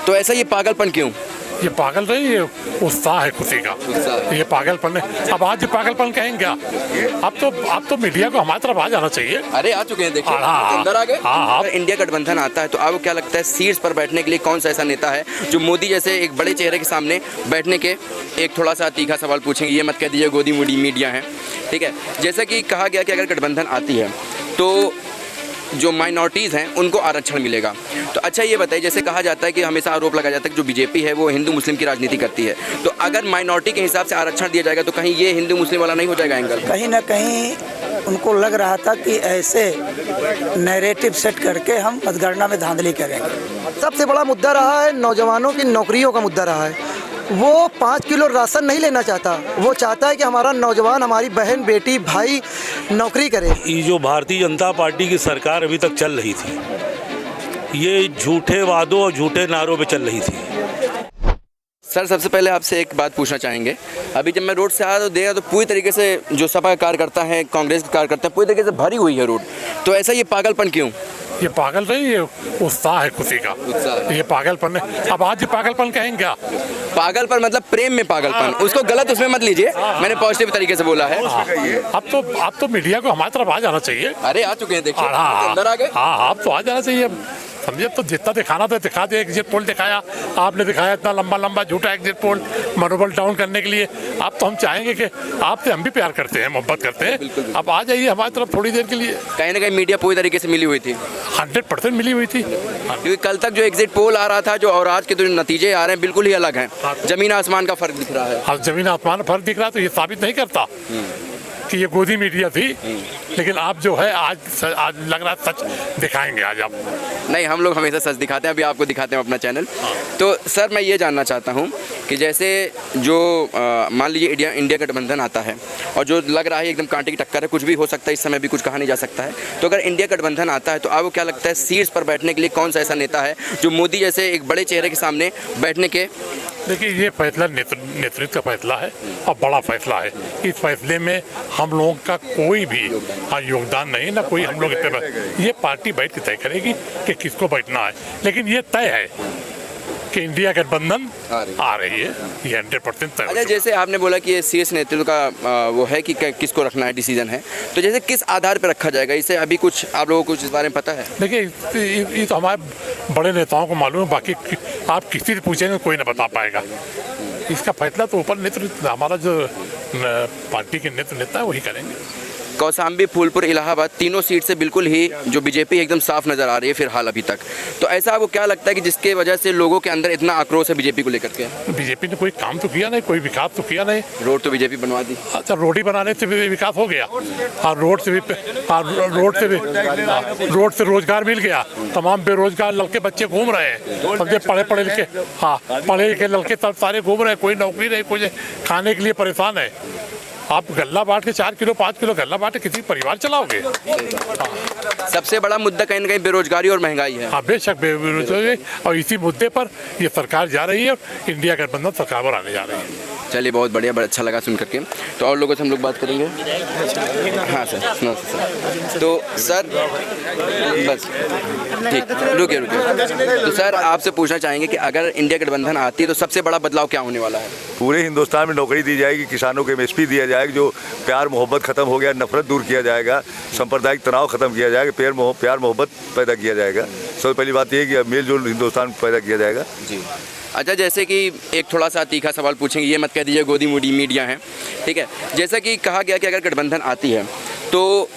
तो ऐसा ये पागलपन क्यों? ये पागल नहीं, ये उत्साह है खुशी का। ये पागलपन है। अब आज ये पागलपन कहेंगे क्या? अब तो मीडिया को हमारी तरफ आ जाना चाहिए। अरे आ चुके हैं, देखिए अंदर आ गए। अगर इंडिया गठबंधन आता है तो आपको क्या लगता है सीट्स पर बैठने के लिए कौन सा ऐसा नेता है जो मोदी जैसे एक बड़े चेहरे के सामने बैठने के? एक थोड़ा सा तीखा सवाल पूछेंगे, ये मत कह दीजिए गोदी मोदी मीडिया है, ठीक है। जैसा कि कहा गया कि अगर गठबंधन आती है तो जो माइनॉरिटीज़ हैं उनको आरक्षण मिलेगा। तो अच्छा ये बताइए, जैसे कहा जाता है कि हमेशा आरोप लगाया जाता है कि जो बीजेपी है वो हिंदू मुस्लिम की राजनीति करती है, तो अगर माइनॉरिटी के हिसाब से आरक्षण दिया जाएगा तो कहीं ये हिंदू मुस्लिम वाला नहीं हो जाएगा एंगल? कहीं ना कहीं उनको लग रहा था कि ऐसे नैरेटिव सेट करके हम मतगणना में धांधली करेंगे। सबसे बड़ा मुद्दा रहा है नौजवानों की नौकरियों का मुद्दा रहा है। वो 5 किलो राशन नहीं लेना चाहता, वो चाहता है कि हमारा नौजवान, हमारी बहन बेटी भाई नौकरी करे। ये जो भारतीय जनता पार्टी की सरकार अभी तक चल रही थी, ये झूठे वादों और झूठे नारों पे चल रही थी। सर सबसे पहले आपसे एक बात पूछना चाहेंगे, अभी जब मैं रोड से आया तो देखा तो पूरी तरीके से जो सपा कार्यकर्ता हैं, कांग्रेस के कार्यकर्ता हैं, पूरी तरीके से भरी हुई है रोड। तो ऐसा ये पागलपन क्यों? ये पागल नहीं, ये उत्साह है खुशी का। ये पागलपन है। अब आज ये पागलपन कहेंगे क्या? पागलपन मतलब प्रेम में पागलपन, उसको गलत उसमें मत लीजिए, मैंने पॉजिटिव तरीके से बोला है। अब तो मीडिया को हमारी तरफ आ जाना चाहिए। अरे आ चुके हैं, देखिए अंदर आ गए। अब तो आ जाना चाहिए। समझिए, तो जितना दिखाना था दिखा दिया। एग्जिट पोल दिखाया, आपने दिखाया इतना लंबा लंबा झूठा एग्जिट पोल मनोबल डाउन करने के लिए। अब तो हम चाहेंगे कि आपसे हम भी प्यार करते हैं, मोहब्बत करते हैं, अब आ जाइए हमारी तरफ थोड़ी देर के लिए। कहीं ना कहीं मीडिया पूरी तरीके से मिली हुई थी, 100% मिली हुई थी। क्योंकि कल तक जो एग्जिट पोल आ रहा था जो और आज के जो नतीजे आ रहे हैं बिल्कुल ही अलग हैं। जमीन आसमान का फर्क दिख रहा है। हाँ, जमीन आसमान का फर्क दिख रहा है। तो ये साबित नहीं करता कि ये गोदी मीडिया थी, लेकिन आप जो है आज लग रहा है सच दिखाएंगे आज आप। नहीं, हम लोग हमेशा सच दिखाते हैं, अभी आपको दिखाते हैं अपना चैनल। तो सर मैं ये जानना चाहता हूँ कि जैसे जो मान लीजिए इंडिया गठबंधन आता है और जो लग रहा है एकदम कांटे की टक्कर है, कुछ भी हो सकता है, इस समय भी कुछ कहा नहीं जा सकता है, तो अगर इंडिया गठबंधन आता है तो आपको क्या लगता है सीट्स पर बैठने के लिए कौन सा ऐसा नेता है जो मोदी जैसे एक बड़े चेहरे के सामने बैठने के? देखिए, ये फैसला नेतृत्व का फैसला है और बड़ा फैसला है। इस फैसले में हम लोगों का कोई भी योगदान नहीं, ना कोई हम लोग ये पार्टी बैठ के तय करेगी कि किसको बैठना है, लेकिन ये तय है कि इंडिया गठबंधन आ रही है, ये 100% तय। अच्छा, जैसे आपने बोला कि ये शीर्ष नेतृत्व का वो है कि किसको रखना है, डिसीजन है, तो जैसे किस आधार पर रखा जाएगा, इसे अभी कुछ आप लोगों को कुछ इस बारे में पता है? देखिए, ये तो हमारे बड़े नेताओं को मालूम है, बाकी आप किसी से पूछेंगे कोई ना बता पाएगा। इसका फैसला तो ऊपर नेतृत्व, हमारा जो पार्टी के नेता है वही करेंगे। कौशाम्बी, फूलपुर, इलाहाबाद तीनों सीट से बिल्कुल ही जो बीजेपी एकदम साफ नजर आ रही है फिलहाल अभी तक। तो ऐसा आपको क्या लगता है कि जिसके वजह से लोगों के अंदर इतना आक्रोश है बीजेपी को लेकर के? बीजेपी ने कोई काम तो किया नहीं, कोई विकास तो किया नहीं। रोड तो बीजेपी बनवा दी। अच्छा, रोड ही बनाने से भी विकास हो गया। हाँ, रोड से रोजगार मिल गया। तमाम बेरोजगार लड़के बच्चे घूम रहे हैं, समझे, पढ़े लिखे, हाँ पढ़े लिखे लड़के सारे घूम रहे हैं, कोई नौकरी नहीं, कोई खाने के लिए परेशान है। आप गल्ला बांट के 4 किलो 5 किलो गल्ला बांट के किसी परिवार चलाओगे? सबसे बड़ा मुद्दा कहीं ना कहीं बेरोजगारी और महंगाई है। हाँ, बेशक बेरोजगारी, और इसी मुद्दे पर ये सरकार जा रही है और इंडिया गठबंधन सरकार पर आने जा रही है। चलिए, बहुत बढ़िया, बड़ा अच्छा लगा सुन करके। तो और लोगों से हम लोग बात करेंगे। हाँ सर, सुनो सर। तो सर बस ठीक, रुकिए। तो सर आपसे पूछना चाहेंगे कि अगर इंडिया गठबंधन आती है तो सबसे बड़ा बदलाव क्या होने वाला है? पूरे हिंदुस्तान में नौकरी दी जाएगी, किसानों को MSP दिया जाएगा, जो प्यार मोहब्बत खत्म हो गया, नफरत दूर किया जाएगा, सांप्रदायिक तनाव खत्म किया जाएगा, प्यार मोहब्बत पैदा किया जाएगा। सबसे पहली बात यह है कि मेल जोल हिंदुस्तान पैदा किया जाएगा जी। अच्छा, जैसे कि एक थोड़ा सा तीखा सवाल पूछेंगे, ये मत कह दीजिए गोदी मोदी मीडिया है, ठीक है। जैसा कि कहा गया कि अगर गठबंधन आती है तो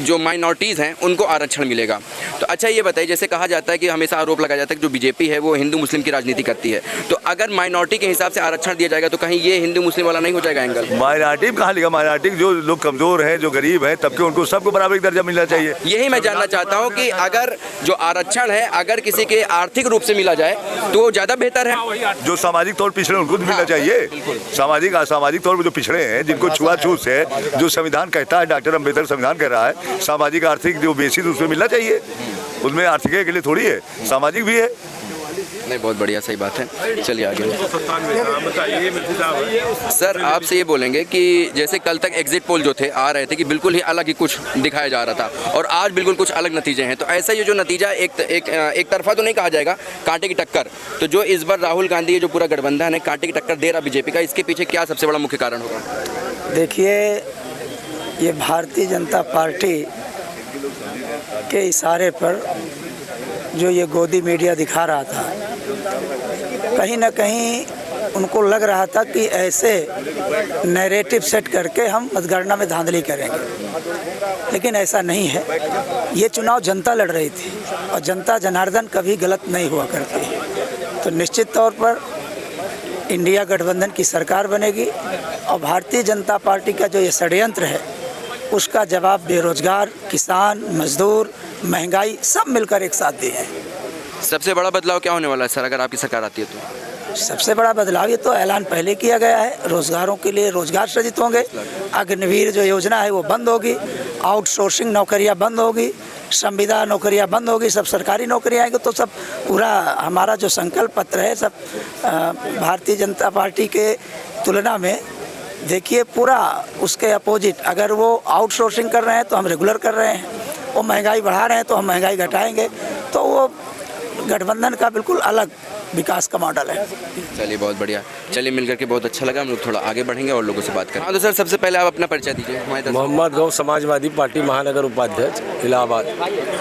जो माइनॉरिटीज़ हैं उनको आरक्षण मिलेगा। तो अच्छा ये बताइए, जैसे कहा जाता है कि हमेशा आरोप लगाया जाता है कि जो बीजेपी है वो हिंदू मुस्लिम की राजनीति करती है, तो अगर माइनॉरिटी के हिसाब से आरक्षण दिया जाएगा तो कहीं ये हिंदू मुस्लिम वाला नहीं हो जाएगा एंगल? माइनॉरिटी कहाँ लिखा? माइनॉरिटी जो लोग कमजोर हैं, जो गरीब हैं, तबके उनको सबको बराबर दर्जा मिलना चाहिए। यही मैं जानना चाहता हूँ कि अगर जो आरक्षण है अगर किसी के आर्थिक रूप से मिला जाए तो वो ज़्यादा बेहतर है। जो सामाजिक तौर पर पिछड़े उनको भी मिलना चाहिए। सामाजिक असामाजिक तौर पर जो पिछड़े हैं, जिनको छुआछूत है, जो संविधान कहता है, डॉक्टर अम्बेडकर संविधान कह रहा है, सामाजिक आर्थिक जो बेसिस उसमें मिलना चाहिए। उसमें आर्थिक के लिए थोड़ी है, सामाजिक भी है। नहीं, बहुत बढ़िया, सही बात है। चलिए आगे। सर आपसे ये बोलेंगे कि जैसे कल तक एग्जिट पोल जो थे आ रहे थे कि बिल्कुल ही अलग ही कुछ दिखाया जा रहा था और आज बिल्कुल कुछ अलग नतीजे हैं, तो ऐसा ये जो नतीजा एक तरफा तो नहीं कहा जाएगा, कांटे की टक्कर, तो जो इस बार राहुल गांधी ये जो पूरा गठबंधन है कांटे की टक्कर दे रहा बीजेपी का, इसके पीछे क्या सबसे बड़ा मुख्य कारण होगा? देखिए, ये भारतीय जनता पार्टी के इशारे पर जो ये गोदी मीडिया दिखा रहा था, कहीं ना कहीं उनको लग रहा था कि ऐसे नैरेटिव सेट करके हम मतगणना में धांधली करेंगे, लेकिन ऐसा नहीं है। ये चुनाव जनता लड़ रही थी और जनता जनार्दन कभी गलत नहीं हुआ करती, तो निश्चित तौर पर इंडिया गठबंधन की सरकार बनेगी और भारतीय जनता पार्टी का जो ये षड्यंत्र है उसका जवाब बेरोजगार, किसान, मजदूर, महंगाई सब मिलकर एक साथ दिए हैं। सबसे बड़ा बदलाव क्या होने वाला है सर अगर आपकी सरकार आती है तो? सबसे बड़ा बदलाव ये तो ऐलान पहले किया गया है, रोजगारों के लिए रोजगार सृजित होंगे, अग्निवीर जो योजना है वो बंद होगी, आउटसोर्सिंग नौकरियां बंद होगी, संविदा नौकरियां बंद होगी, सब सरकारी नौकरियां आएंगी। तो सब पूरा हमारा जो संकल्प पत्र है सब भारतीय जनता पार्टी के तुलना में देखिए पूरा उसके अपोजिट। अगर वो आउटसोर्सिंग कर रहे हैं तो हम रेगुलर कर रहे हैं, वो महंगाई बढ़ा रहे हैं तो हम महंगाई घटाएंगे, तो वो गठबंधन का बिल्कुल अलग विकास का मॉडल है। चलिए बहुत बढ़िया, चलिए मिलकर के बहुत अच्छा लगा। हम लोग थोड़ा आगे बढ़ेंगे और लोगों से बात करें। हाँ तो सर सबसे पहले आप अपना परिचय दीजिए। मोहम्मद गौ, समाजवादी पार्टी महानगर उपाध्यक्ष, इलाहाबाद।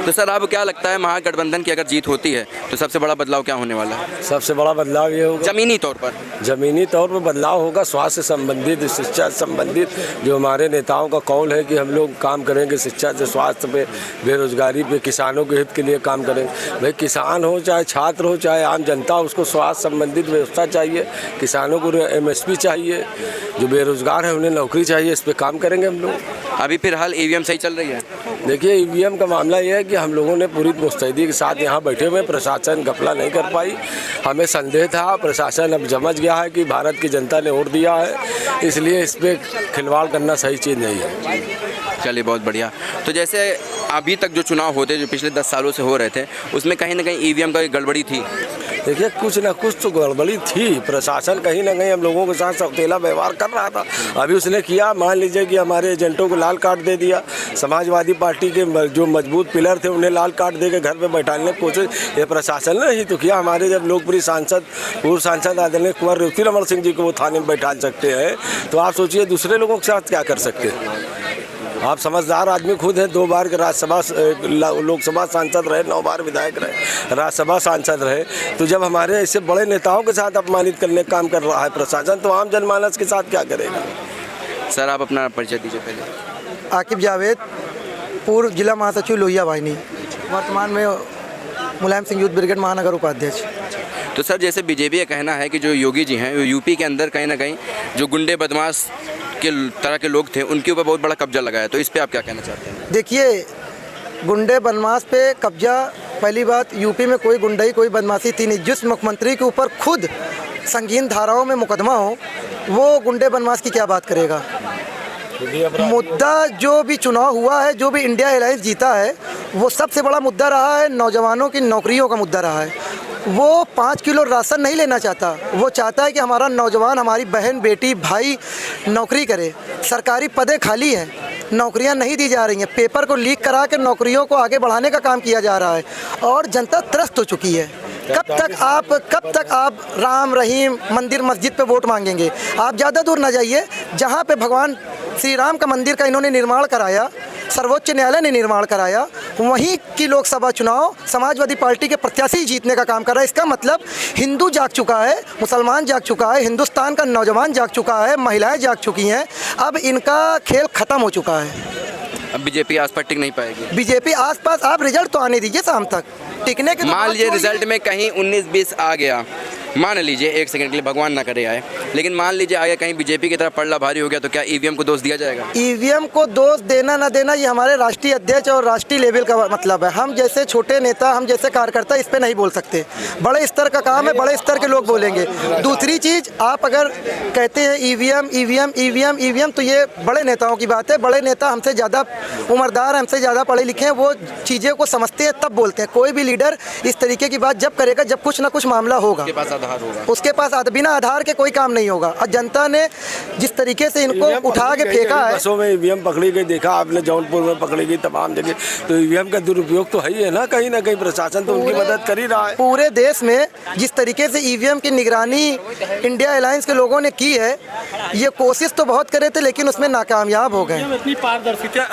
तो सर आपको क्या लगता है महागठबंधन की अगर जीत होती है तो सबसे बड़ा बदलाव क्या होने वाला है? सबसे बड़ा बदलाव ये होगा जमीनी तौर पर बदलाव होगा, स्वास्थ्य संबंधित, शिक्षा संबंधित। जो हमारे नेताओं का कौल है कि हम लोग काम करेंगे शिक्षा से, स्वास्थ्य पे, बेरोजगारी पे, किसानों के हित के लिए काम करेंगे। भाई किसान हो चाहे छात्र हो चाहे आम जनता, उसको स्वास्थ्य संबंधित व्यवस्था चाहिए, किसानों को MSP चाहिए, जो बेरोजगार है उन्हें नौकरी चाहिए, इस पे काम करेंगे हम लोग। अभी फिलहाल EVM सही चल रही है? देखिए EVM का मामला ये है कि हम लोगों ने पूरी मुस्तैदी के साथ यहाँ बैठे हुए, प्रशासन घपला नहीं कर पाई। हमें संदेह था, प्रशासन अब समझ गया है कि भारत की जनता ने वोट दिया है, इसलिए इस पर खिलवाड़ करना सही चीज़ नहीं है। चलिए बहुत बढ़िया। तो जैसे अभी तक जो चुनाव होते जो पिछले 10 सालों से हो रहे थे उसमें कहीं ना कहीं EVM का गड़बड़ी थी। देखिए कुछ ना कुछ तो गड़बड़ी थी, प्रशासन कहीं ना कहीं हम लोगों के साथ सौतेला व्यवहार कर रहा था। अभी उसने किया, मान लीजिए कि हमारे एजेंटों को लाल कार्ड दे दिया, समाजवादी पार्टी के जो मजबूत पिलर थे उन्हें लाल कार्ड दे के घर पे बैठाने की कोशिश ये प्रशासन ने ही तो किया। हमारे जब लोकप्रिय सांसद, पूर्व सांसद आदरणीय कुंवर रेवती रमन सिंह जी को वो थाने में बैठा सकते हैं, तो आप सोचिए दूसरे लोगों के साथ क्या कर सकते हैं। आप समझदार आदमी खुद हैं, 2 बार के राज्यसभा लोकसभा सांसद रहे, 9 बार विधायक रहे, राज्यसभा सांसद रहे। तो जब हमारे ऐसे बड़े नेताओं के साथ अपमानित करने का काम कर रहा है प्रशासन, तो आम जनमानस के साथ क्या करेगा? सर आप अपना परिचय दीजिए पहले। आकिब जावेद, पूर्व जिला महासचिव लोहिया वाहिनी, वर्तमान में मुलायम सिंह यूथ ब्रिगेड महानगर उपाध्यक्ष। तो सर जैसे बीजेपी का कहना है कि जो योगी जी हैं यूपी के अंदर कहीं ना कहीं जो गुंडे बदमाश के तरह के लोग थे उनके ऊपर बहुत बड़ा कब्जा लगाया, तो इस पे आप क्या कहना चाहते हैं? देखिए, गुंडे बदमाश पे कब्जा, पहली बात यूपी में कोई गुंडाई कोई बदमाशी थी नहीं। जिस मुख्यमंत्री के ऊपर खुद संगीन धाराओं में मुकदमा हो वो गुंडे बदमाश की क्या बात करेगा? मुद्दा जो भी चुनाव हुआ है, जो भी इंडिया अलायंस जीता है, वो सबसे बड़ा मुद्दा रहा है, नौजवानों की नौकरियों का मुद्दा रहा है। वो 5 किलो राशन नहीं लेना चाहता, वो चाहता है कि हमारा नौजवान, हमारी बहन, बेटी, भाई नौकरी करे। सरकारी पदें खाली हैं, नौकरियां नहीं दी जा रही हैं, पेपर को लीक करा के नौकरियों को आगे बढ़ाने का काम किया जा रहा है और जनता त्रस्त हो चुकी है। कब तक आप राम रहीम मंदिर मस्जिद पे वोट मांगेंगे? आप ज़्यादा दूर ना जाइए, जहाँ पे भगवान श्री राम का मंदिर का इन्होंने निर्माण कराया, सर्वोच्च न्यायालय ने निर्माण कराया, वहीं की लोकसभा चुनाव समाजवादी पार्टी के प्रत्याशी जीतने का काम कर रहा है। इसका मतलब हिंदू जाग चुका है, मुसलमान जाग चुका है, हिंदुस्तान का नौजवान जाग चुका है, महिलाएं जाग चुकी हैं। अब इनका खेल खत्म हो चुका है। अब बीजेपी आसपास टिक नहीं पाएगी। बीजेपी आसपास, आप रिजल्ट तो आने दीजिए शाम तक, टिकने के मान लीजिए रिजल्ट में कहीं 19-20 आ गया मान लीजिए, एक सेकंड के लिए भगवान ना करे आए, लेकिन मान लीजिए आगे कहीं बीजेपी की तरफ पलड़ा भारी हो गया तो क्या ईवीएम को दोष दिया जाएगा? ईवीएम को दोष देना ना देना ये हमारे राष्ट्रीय अध्यक्ष और राष्ट्रीय लेवल का मतलब है। हम जैसे छोटे नेता, हम जैसे कार्यकर्ता इस पे नहीं बोल सकते। बड़े स्तर का काम है, बड़े स्तर के लोग बोलेंगे। दूसरी चीज़, आप अगर कहते हैं ईवीएम ईवीएम ईवीएम ईवीएम तो ये बड़े नेताओं की बात है। बड़े नेता हमसे ज़्यादा उम्रदार, हमसे ज़्यादा पढ़े लिखे हैं, वो चीज़ें को समझते हैं तब बोलते हैं। कोई भी लीडर इस तरीके की बात जब करेगा जब कुछ ना कुछ मामला होगा, उसके पास आधार होगा, उसके पास बिना आधार के कोई काम नहीं होगा। और जनता ने जिस तरीके से इनको उठा के फेंका है, बसों में ईवीएम पकड़ी गई, देखा आपने जौनपुर में पकड़ी गई, तमाम जगह, तो ईवीएम का दुरुपयोग तो है ही है ना। कहीं ना कहीं प्रशासन तो उनकी मदद कर ही रहा है। पूरे देश में जिस तरीके से ईवीएम की निगरानी इंडिया अलायंस के लोगों ने की है, ये कोशिश तो बहुत करे थे लेकिन उसमें नाकामयाब हो गए। इतनी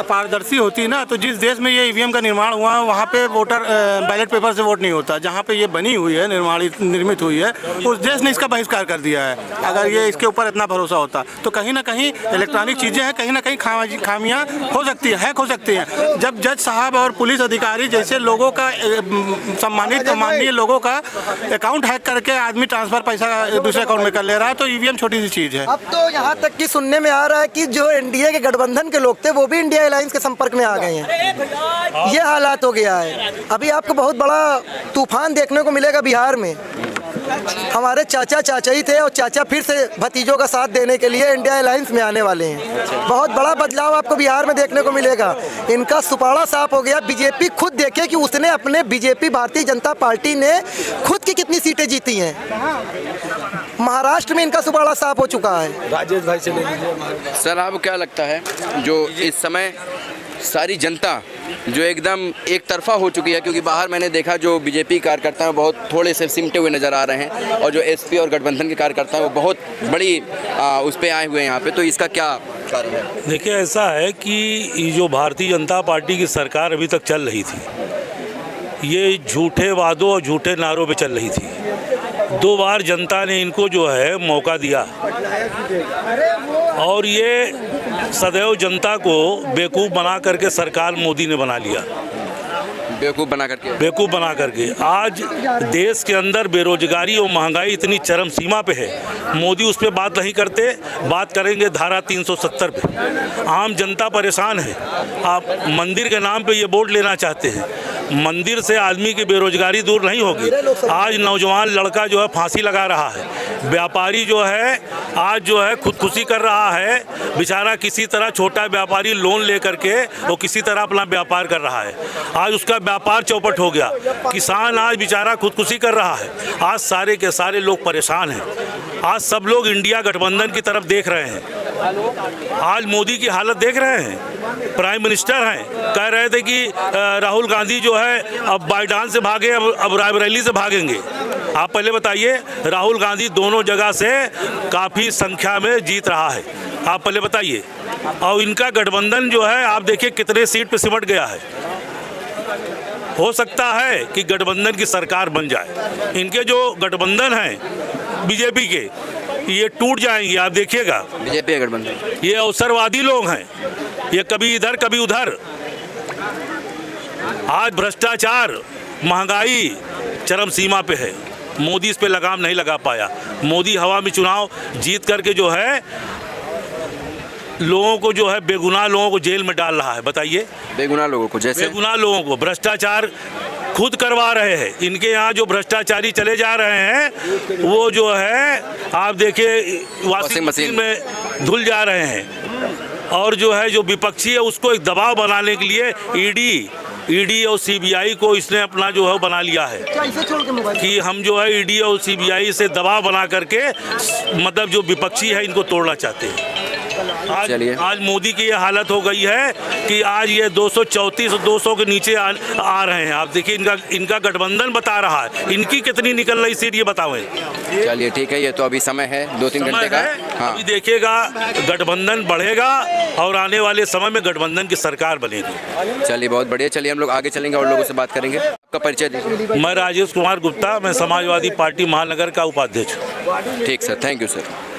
पारदर्शी होती ना, तो जिस देश में ये ईवीएम का निर्माण हुआ है वहाँ पे वोटर बैलेट पेपर से वोट नहीं होता। जहाँ पे ये बनी हुई है, निर्मित हुई है, उस देश ने इसका बहिष्कार कर दिया है। अगर ये इसके ऊपर इतना भरोसा होता तो कहीं ना कहीं इलेक्ट्रॉनिक चीज़ें हैं, कहीं ना कहीं खामियां हो सकती है, हो सकती हैं। जब जज साहब और पुलिस अधिकारी जैसे लोगों का सम्मानित माननीय लोगों का अकाउंट हैक करके आदमी ट्रांसफर पैसा दूसरे अकाउंट में कर ले रहा है, तो ईवीएम छोटी सी चीज़ है। अब तो यहाँ तक कि सुनने में आ रहा है कि जो एनडीए के गठबंधन के लोग थे वो भी इंडिया अलायंस के संपर्क में आ गए हैं। ये हालात हो गया है। अभी आपको बहुत बड़ा तूफान देखने को मिलेगा बिहार में। हमारे चाचा चाचाई थे और चाचा फिर से भतीजों का साथ देने के लिए इंडिया अलायंस में आने वाले हैं। बहुत बड़ा बदलाव आपको बिहार में देखने को मिलेगा। इनका सुपाड़ा साफ हो गया। बीजेपी खुद देखे कि उसने अपने बीजेपी भारतीय जनता पार्टी ने खुद की कितनी सीटें जीती हैं। महाराष्ट्र में इनका सुपाड़ा साफ हो चुका है। राजेश भाई से ले लीजिए। सर, आपको क्या लगता है जो इस समय सारी जनता जो एकदम एक तरफा हो चुकी है, क्योंकि बाहर मैंने देखा जो बीजेपी कार्यकर्ता हैं बहुत थोड़े से सिमटे हुए नज़र आ रहे हैं और जो एसपी और गठबंधन के कार्यकर्ता हैं वो बहुत बड़ी उस पर आए हुए हैं यहाँ पे, तो इसका क्या कारण है? देखिए, ऐसा है कि ये जो भारतीय जनता पार्टी की सरकार अभी तक चल रही थी, ये झूठे वादों और झूठे नारों पे चल रही थी। 2 बार जनता ने इनको जो है मौका दिया और ये सदैव जनता को बेवकूफ़ बना करके सरकार मोदी ने बना लिया। बेवकूफ़ बना करके आज देश के अंदर बेरोजगारी और महंगाई इतनी चरम सीमा पे है। मोदी उस पर बात नहीं करते, बात करेंगे धारा 370 पे। आम जनता परेशान है। आप मंदिर के नाम पे ये वोट लेना चाहते हैं, मंदिर से आदमी की बेरोजगारी दूर नहीं होगी। आज नौजवान लड़का जो है फांसी लगा रहा है, व्यापारी जो है आज जो है खुदकुशी कर रहा है, बेचारा किसी तरह छोटा व्यापारी लोन ले करके वो किसी तरह अपना व्यापार कर रहा है। आज उसका व्यापार चौपट हो गया। किसान आज बेचारा खुदकुशी कर रहा है। आज सारे के सारे लोग परेशान हैं। आज सब लोग इंडिया गठबंधन की तरफ देख रहे हैं। आज मोदी की हालत देख रहे हैं। प्राइम मिनिस्टर हैं, कह रहे थे कि राहुल गांधी जो है अब बाईडान से भागे, अब रायबरेली से भागेंगे। आप पहले बताइए, राहुल गांधी दोनों जगह से काफ़ी संख्या में जीत रहा है। आप पहले बताइए। और इनका गठबंधन जो है आप देखिए कितने सीट पे सिमट गया है। हो सकता है कि गठबंधन की सरकार बन जाए। इनके जो गठबंधन हैं बीजेपी के, ये टूट जाएंगे, आप देखिएगा। बीजेपी का गठबंधन, ये अवसरवादी लोग हैं, ये कभी इधर कभी उधर। आज भ्रष्टाचार, महंगाई चरम सीमा पे है। मोदी इस पे लगाम नहीं लगा पाया। मोदी हवा में चुनाव जीत करके जो है लोगों को जो है बेगुनाह लोगों को जेल में डाल रहा है। बताइए, बेगुनाह लोगों को, जैसे बेगुनाह लोगों को भ्रष्टाचार खुद करवा रहे हैं। इनके यहाँ जो भ्रष्टाचारी चले जा रहे हैं वो जो है आप देखिए वॉशिंग मशीन में धुल जा रहे हैं। और जो है जो विपक्षी है उसको एक दबाव बनाने के लिए ईडी और सीबीआई को इसने अपना जो है बना लिया है कि हम जो है ईडी और सीबीआई से दबाव बना करके मतलब जो विपक्षी है इनको तोड़ना चाहते हैं। आज मोदी की ये हालत हो गई है कि आज ये 234 और 200 के नीचे आ रहे हैं। आप देखिए, इनका गठबंधन बता रहा है। इनकी कितनी निकल रही सीट ये बताओ। चलिए ठीक है, ये तो अभी समय है 2-3 घंटे का। हाँ। अभी देखिएगा गठबंधन बढ़ेगा और आने वाले समय में गठबंधन की सरकार बनेगी। चलिए, बहुत बढ़िया। चलिए हम लोग आगे चलेंगे और लोगों से बात करेंगे। आपका परिचय दीजिए। मैं राजेश कुमार गुप्ता, मैं समाजवादी पार्टी महानगर का उपाध्यक्ष। ठीक सर, थैंक यू सर।